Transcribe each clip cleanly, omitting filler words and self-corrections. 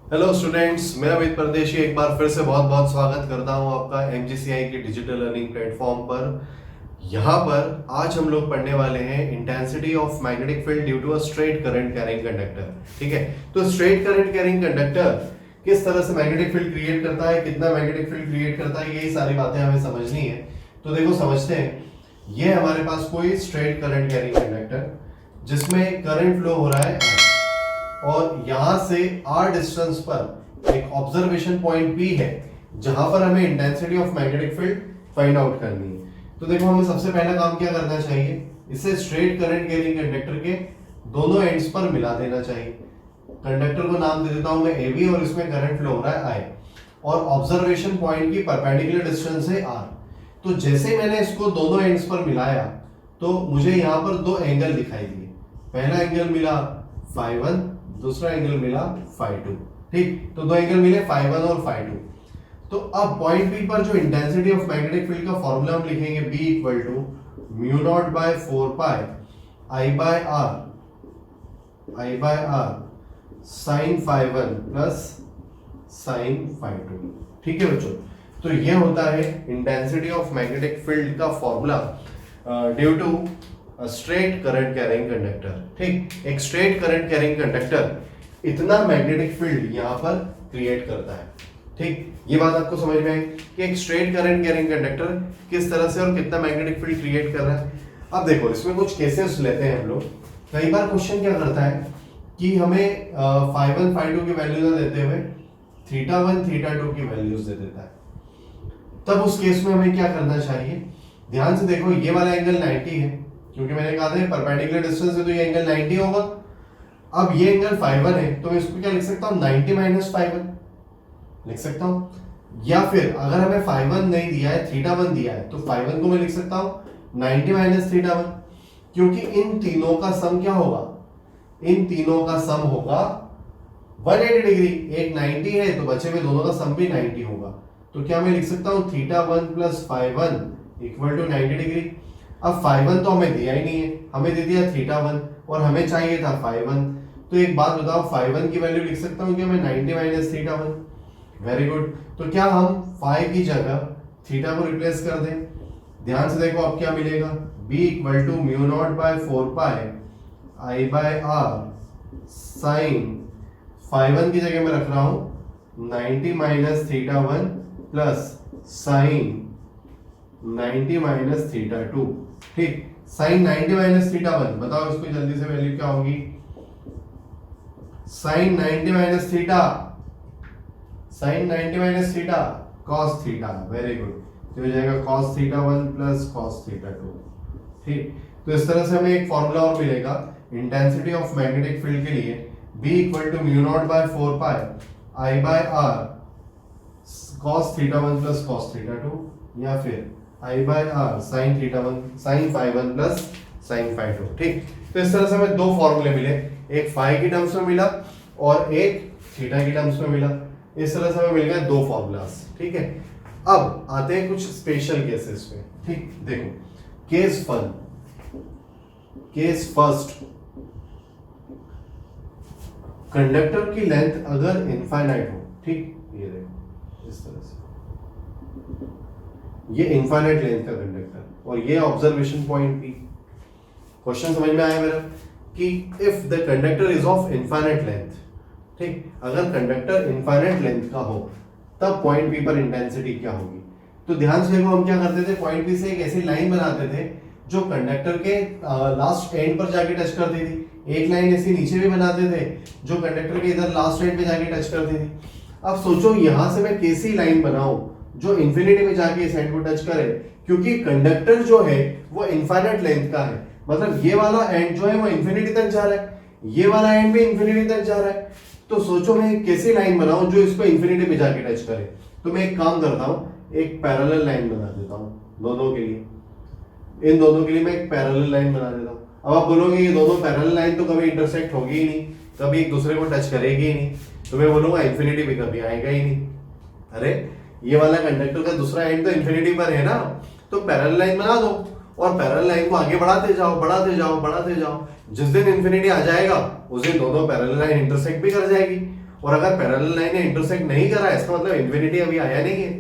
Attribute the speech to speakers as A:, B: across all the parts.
A: Hello students, मैं अमित परदेशी एक बार फिर से बहुत बहुत स्वागत करता हूं आपका एमजीसीआई के डिजिटल लर्निंग प्लेटफॉर्म पर। यहां पर आज हम लोग पढ़ने वाले हैं intensity of magnetic field due to a straight current carrying conductor. ठीक है, तो स्ट्रेट करंट कैरिंग कंडक्टर किस तरह से मैग्नेटिक फील्ड क्रिएट करता है, कितना मैग्नेटिक फील्ड क्रिएट करता है, यही सारी बातें हमें समझनी है। तो देखो समझते हैं। ये हमारे पास कोई स्ट्रेट करंट कैरिंग कंडक्टर जिसमें करंट फ्लो हो रहा है और यहां से r डिस्टेंस पर एक ऑब्जर्वेशन पॉइंट P है जहां पर हमें intensity of magnetic field find out करनी है। तो देखो हमें सबसे पहला काम क्या करना चाहिए, इसे स्ट्रेट करंट कैरिंग कंडक्टर के दोनों एंड्स पर मिला देना चाहिए। कंडक्टर को नाम दे देता हूं मैं AB और इसमें करंट फ्लो हो रहा है I और ऑब्जर्वेशन पॉइंट की परपेंडिकुलर डिस्टेंस है R। तो जैसे मैंने इसको दोनों एंड्स पर मिलाया तो मुझे यहाँ पर दो एंगल दिखाई दिए। पहला एंगल मिला φ1, दूसरा एंगल मिला φ2। ठीक, तो दो एंगल मिले φ1 और φ2। तो अब पॉइंट P पर जो इंटेंसिटी ऑफ मैग्नेटिक फील्ड का फॉर्मूला हम लिखेंगे B equal to mu naught by 4 pi I bye R sine φ1 plus sine φ2। ठीक है बच्चों, तो यह होता है इंटेंसिटी ऑफ मैग्नेटिक फील्ड का formula due to straight current carrying conductor. ठीक, एक स्ट्रेट करंट कैरिंग कंडक्टर इतना मैग्नेटिक फील्ड यहां पर क्रिएट करता है। ठीक, ये बात आपको समझ में आई कि एक स्ट्रेट करंट कैरिंग कंडक्टर किस तरह से और कितना मैग्नेटिक फील्ड क्रिएट कर रहा है। अब देखो इसमें कुछ केसेस लेते हैं हम लोग। कई बार क्वेश्चन क्या करता है कि हमें φ1 φ2 की वैल्यू ना देते हुए θ1 θ2 की वैल्यूज दे देता है। तब उस केस में हमें क्या करना चाहिए, ध्यान से देखो ये वाला एंगल 90 है क्योंकि मैंने कहा था परपेंडिकुलर डिस्टेंस है तो ये एंगल 90 होगा। अब ये एंगल φ1 है तो मैं इसको क्या लिख सकता हूँ 90 माइनस φ1 लिख सकता हूँ। या फिर अगर हमें φ1 नहीं दिया है θ1 दिया है तो φ1 को मैं लिख सकता हूँ 90 माइनस θ1, क्योंकि इन तीनों का सम क्या होगा, इन तीनों का सम होगा 180 डिग्री। एक 90 है तो बचे हुए दोनों का सम भी 90 होगा। तो क्या मैं लिख सकता हूँ θ1 प्लस φ1 इक्वल टू 90 डिग्री। अब φ1 तो हमें दिया ही नहीं है, हमें दे दिया θ1 और हमें चाहिए था φ1। तो एक बात बताओ, φ1 की वैल्यू लिख सकता हूँ क्या मैं 90 माइनस θ1। वेरी गुड, तो क्या हम फाइ की जगह थीटा को रिप्लेस कर दें। ध्यान से देखो अब क्या मिलेगा, b equal to mu naught by 4 pi I bye R sine φ1 की जगह मैं रख रहा हूँ 90 माइनस θ1 प्लस साइन 90 माइनस θ2। ठीक, साइन 90 माइनस θ1 बताओ इसको जल्दी से वैल्यू क्या होगी, sine 90 minus theta, sine 90 minus theta cos theta. Very good, तो हो जाएगा cos θ1 प्लस cos θ2। ठीक, तो इस तरह से हमें एक फॉर्मूला और मिलेगा इंटेंसिटी ऑफ मैग्नेटिक फील्ड के लिए B equal to mu naught by 4 pi I bye R cos θ1 plus cos θ2, या फिर I bye R sin θ1 sin φ1 plus sin φ2। ठीक, तो इस तरह से हमें दो फॉर्मूले मिले, एक फाइ की टर्म्स में मिला और एक थीटा की टर्म्स में मिला। इस तरह से हमें मिल गए दो फॉर्मूलास। ठीक है, अब आते हैं कुछ स्पेशल केसेस पे। ठीक, देखो केस फर्स्ट, कंडक्टर की लेंथ अगर इनफाइनाइट हो। ठीक, ये देखो इस तरह से ये इनफाइनाइट लेंथ का कंडक्टर और ये ऑब्जर्वेशन पॉइंट P। क्वेश्चन समझ में आया मेरा कि if the conductor is of infinite length. ठीक, अगर कंडक्टर इनफाइनाइट लेंथ का हो तब पॉइंट P पर इंटेंसिटी क्या होगी। तो ध्यान से देखो हम क्या करते थे, पॉइंट P से एक ऐसी लाइन बनाते थे जो कंडक्टर के लास्ट एंड पर जाके टच करती थी। एक लाइन ऐसी नीचे भी बनाते थे जो कंडक्टर के इधर लास्ट एंड पे जाके टच करती थी। अब सोचो यहां से मैं कैसी लाइन बनाऊं जो इंफिनिटी में जाके इस एंड को टच करे, क्योंकि कंडक्टर जो है वो इनफाइनाइट लेंथ का है, मतलब ये वाला एंड जो है वो इंफिनिटी तक जा रहा है, ये वाला एंड भी इंफिनिटी तक जा रहा है। तो सोचो मैं एक कैसी लाइन बनाऊं जो इसको इंफिनिटी में जाके टच करे। तो मैं एक काम करता हूं, एक पैरेलल लाइन बना देता हूं दोनों के लिए, इन दोनों के लिए मैं एक पैरेलल लाइन बना देता हूं। अब आप बोलोगे ये दोनों पैरेलल लाइन तो कभी इंटरसेक्ट होगी ही नहीं, कभी एक दूसरे को टच करेगी ही नहीं, तो मैं बोलूंगा इंफिनिटी भी कभी आएगा ही नहीं। अरे ये वाला कंडक्टर का दूसरा एंड तो इंफिनिटी पर है ना, तो पैरेलल लाइन बना दो और पैरेलल लाइन को आगे बढ़ाते जाओ बढ़ाते जाओ बढ़ाते जाओ। जिस दिन इंफिनिटी आ जाएगा उस दिन दोनों पैरेलल लाइन इंटरसेक्ट भी कर जाएगी और अगर पैरेलल लाइन इंटरसेक्ट नहीं कर रहा है इसका मतलब इन्फिनिटी अभी आया नहीं है।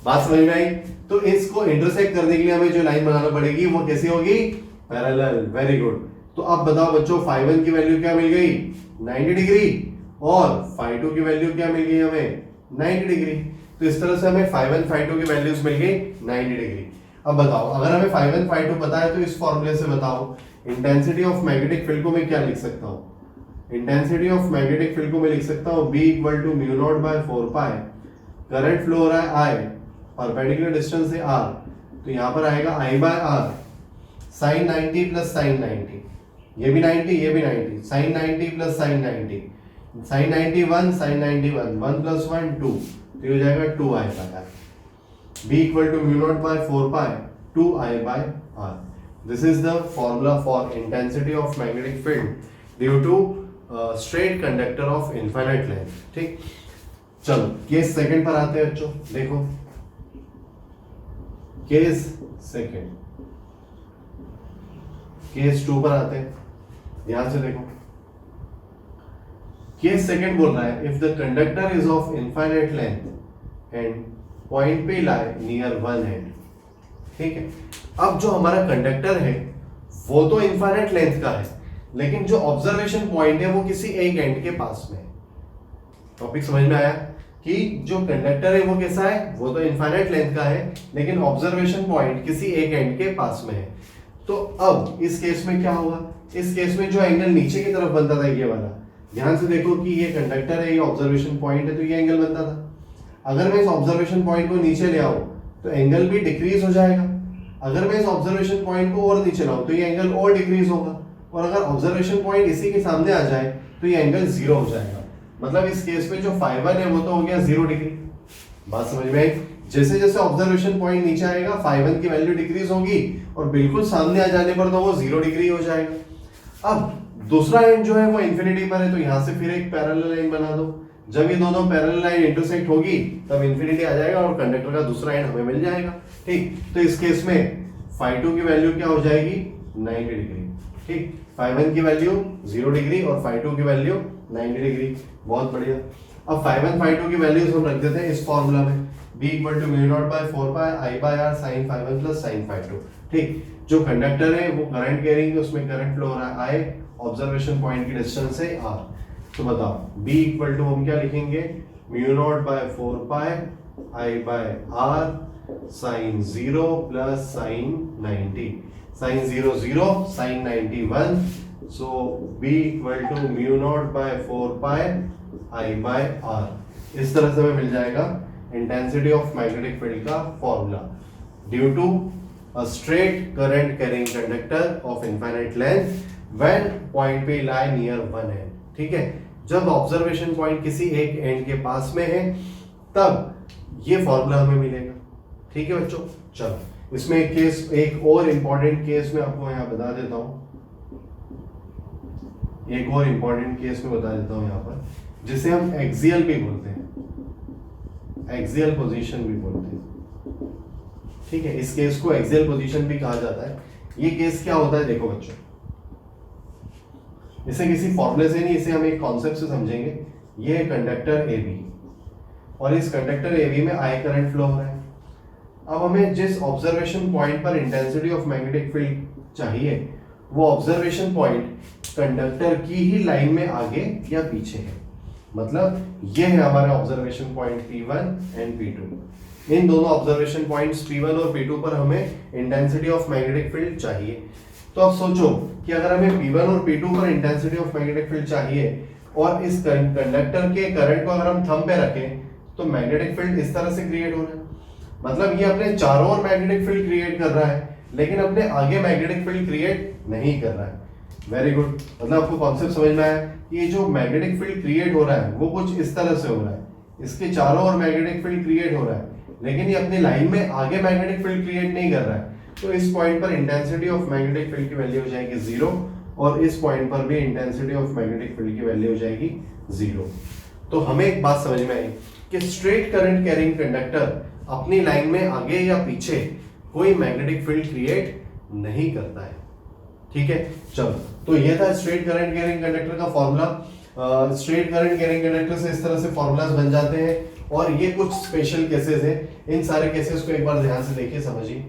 A: बात समझ में आई? तो इसको इंटरसेक्ट करने के लिए हमें जो लाइन बनाना पड़ेगी वो कैसी होगी? पैरेलल। Very good. तो अब बताओ बच्चों फाई 1 की वैल्यू क्या मिल गई? 90 डिग्री, और फाई 2 की वैल्यू क्या मिल गई हमें? 90 डिग्री। तो इस तरह से हमें फाई 1 फाई 2 की वैल्यूज मिल गई 90 डिग्री। अब बताओ अगर हमें फाई 1 फाई 2 पता है तो इस फॉर्मूले से बताओ इंटेंसिटी ऑफ मैग्नेटिक फील्ड को मैं क्या लिख सकता हूँ? इंटेंसिटी ऑफ मैग्नेटिक फील्ड को मैं लिख सकता हूँ B equal to mu naught by 4 pi, current flow हो रहा है I, परपेंडिकुलर डिस्टेंस से R, तो यहाँ पर आएगा I bye R, sine 90 plus sine 90, ये भी 90 ये भी 90, sine 90 plus sine 90, sine 91 sine 91, 1 plus 1 2, तो ये हो जाएगा 2I by R। B equal to mu naught by 4 pi 2I by R. This is the formula for intensity of magnetic field due to straight conductor of infinite length. ठीक, चलो case second पर आते हैं बच्चों। देखो case second, case 2 पर आते हैं, ध्यान से देखो। केस सेकंड बोल रहा है if the conductor is of infinite length and point पे लाई नियर वन एंड। ठीक है, अब जो हमारा कंडक्टर है वो तो इनफाइनाइट लेंथ का है, लेकिन जो ऑब्जर्वेशन पॉइंट है वो किसी एक एंड के पास में है। टॉपिक समझ में आया कि जो कंडक्टर है वो कैसा है? वो तो इनफाइनाइट लेंथ का है, लेकिन ऑब्जर्वेशन पॉइंट किसी एक एंड के पास में है। तो अब इस केस में क्या होगा? इस केस में जो एंगल नीचे की तरफ बनता था ये वाला, ध्यान से देखो कि ये कंडक्टर है, ये ऑब्जर्वेशन पॉइंट है, तो ये एंगल बनता था। अगर मैं इस ऑब्जर्वेशन पॉइंट को नीचे ले आऊं तो एंगल भी डिक्रीज हो जाएगा। अगर मैं इस ऑब्जर्वेशन पॉइंट को और नीचे लाऊं तो ये एंगल और डिक्रीज होगा, और अगर ऑब्जर्वेशन पॉइंट इसी के सामने आ जाए तो ये एंगल 0 हो जाएगा। मतलब इस केस में जो फाई 1 है वो तो हो गया 0 डिग्री। बात समझ में आई? जैसे जैसे ऑब्जर्वेशन पॉइंट नीचे आएगा फाई 1 की वैल्यू डिक्रीज होगी, और बिल्कुल सामने आ जाने पर तो वो 0 डिग्री हो जाएगा। अब दूसरा एंड जो है वो इंफिनिटी पर है, तो यहां से फिर एक पैरेलल लाइन बना दो। जब ये दोनों पैरेलल लाइन इंटरसेक्ट होगी तब इंफिनिटी आ जाएगा और कंडक्टर का दूसरा एंड हमें मिल जाएगा। ठीक, तो इस केस में फाई 2 की वैल्यू क्या हो जाएगी? 90 डिग्री। ठीक, फाई 1 की वैल्यू 0 डिग्री और फाई 2 की वैल्यू 90 डिग्री। बहुत बढ़िया। अब फाई 1 फाई 2 की वैल्यूज हम रख देते हैं इस फॉर्मूला में, B equal to mu naught by 4 pi I bye R sin phi 1 plus sin phi 2। ठीक, जो कंडक्टर है वो करंट कैरिंग है, उसमें करंट फ्लो हो रहा है I, ऑब्जर्वेशन पॉइंट की डिस्टेंस है R। तो बताओ B इक्वल टू हम क्या लिखेंगे? Mu naught by 4 pi I bye R sin 0 plus sin 90, sin 0 0 sin 90 1, so B equal to mu naught by 4 pi I bye R। इस तरह से हमें मिल जाएगा इंटेंसिटी ऑफ मैग्नेटिक फील्ड का formula due to a straight current carrying conductor of infinite length when point पे lie near one and. ठीक है, जब ऑब्जर्वेशन पॉइंट किसी एक एंड के पास में है तब ये फॉर्मूला हमें मिलेगा। ठीक है बच्चों, चलो इसमें एक केस, एक और इंपॉर्टेंट केस में आपको यहां बता देता हूं, एक और इंपॉर्टेंट केस में बता देता हूं यहां पर, जिसे हम एक्सियल भी बोलते हैं, एक्सियल पोजीशन भी बोलते हैं। ठीक है, इस केस को एक्सियल पोजीशन भी कहा जाता है। ये केस क्या होता है देखो बच्चों, इसे किसी फॉर्मूले से नहीं, इसे हम एक कॉन्सेप्ट से समझेंगे। ये है कंडक्टर AB और इस कंडक्टर AB में I करंट फ्लो हो रहा है। अब हमें जिस ऑब्जर्वेशन पॉइंट पर इंटेंसिटी ऑफ मैग्नेटिक फील्ड चाहिए वो ऑब्जर्वेशन पॉइंट कंडक्टर की ही लाइन में आगे या पीछे है। मतलब ये है हमारा observation point P1 and P2। इन दोनों ऑब्जर्वेशन पॉइंट्स P1 और P2 पर हमें इंटेंसिटी ऑफ मैग्नेटिक फील्ड चाहिए। तो अब सोचो कि अगर हमें P1 और P2 पर इंटेंसिटी ऑफ मैग्नेटिक फील्ड चाहिए और इस कंडक्टर के करंट को अगर हम थंब पे रखें तो मैग्नेटिक फील्ड इस तरह से क्रिएट हो रहा है। मतलब ये अपने चारों ओर मैग्नेटिक फील्ड क्रिएट कर रहा है, लेकिन अपने आगे मैग्नेटिक फील्ड क्रिएट नहीं कर रहा है। वेरी गुड, मतलब आपको कॉन्सेप्ट समझ में आया। ये जो मैग्नेटिक फील्ड क्रिएट हो रहा है वो कुछ इस तरह से हो रहा है, इसके चारों ओर मैग्नेटिक फील्ड क्रिएट हो रहा है, लेकिन ये अपनी लाइन में आगे मैग्नेटिक फील्ड क्रिएट नहीं कर रहा है। तो इस पॉइंट पर इंटेंसिटी ऑफ मैग्नेटिक फील्ड की वैल्यू हो जाएगी 0 और इस पॉइंट पर भी इंटेंसिटी ऑफ मैग्नेटिक फील्ड की वैल्यू हो जाएगी 0। तो हमें एक बात समझ में आई कि स्ट्रेट करंट कैरिंग कंडक्टर अपनी लाइन में आगे या पीछे कोई मैग्नेटिक फील्ड क्रिएट नहीं करता है। ठीक है, चलो तो ये था स्ट्रेट करंट कैरिंग कंडक्टर का formula. Straight current carrying conductor से इस तरह से फॉर्मूलाज बन जाते हैं, और ये कुछ स्पेशल केसेस हैं। इन सारे केसेस को एक बार ध्यान से देखिए, समझिए।